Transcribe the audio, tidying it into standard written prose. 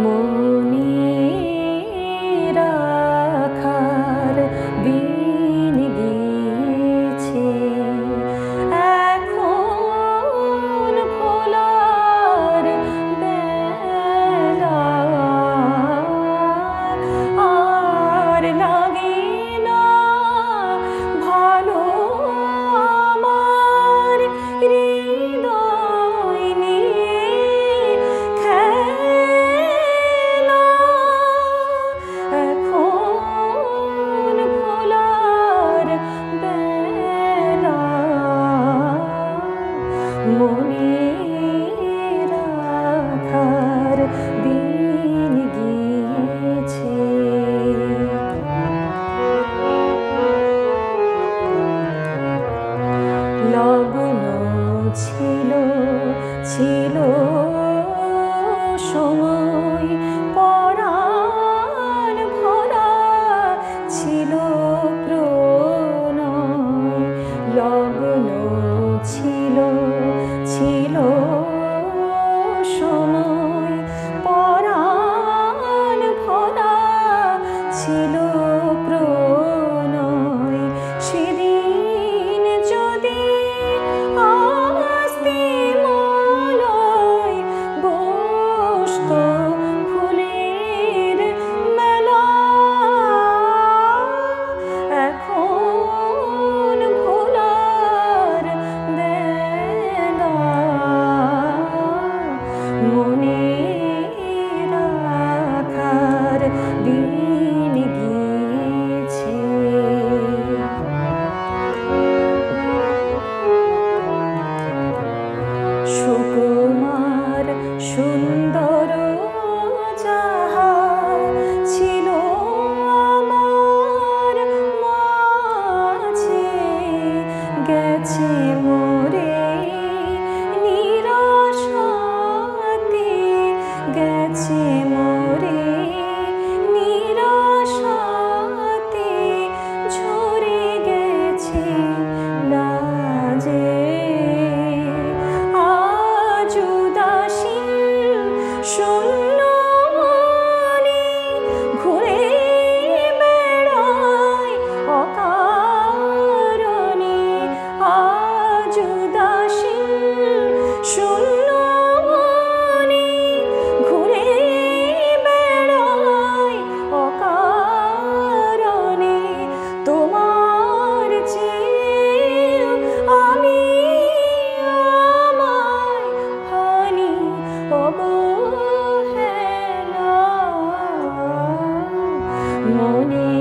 মনে রাখার দিন গিয়েছে, এখন ভোলার বেলা আর লাগে না ভালো আমার হৃদয় নিয়ে খেলা। এখন ভোলার বেলা মনে রাখার দিন গিয়েছে। লগ্ন ছিল ছিল সময়, পরাণ ভরা ছিল প্রণয়। লগ্ন ছিল ছিল সময়, পরাণ ভরা ছিল প্রণয়। সেদিন যদি আসতি মলয়, বসত ফুলের মেলা। এখন ভোলার বেলা মনে রাখার দিন গিয়েছে। সুকুমার সুন্দর যাহা ছিল আমার মাঝে, গেছে মোরে নিরাশাতে, গেছে মোরে নিরাশাতে, ঝরে গেছে লাজে। আজ উদাসীন শূন্য মনে ঘুরে বেড়ায় অকারণে। আজ উদাসীন শূন্য মনে ঘুরে বেড়ায় অকারণে। তোমার চেয়ে আমি আমায় হানি অবহেলা। মনে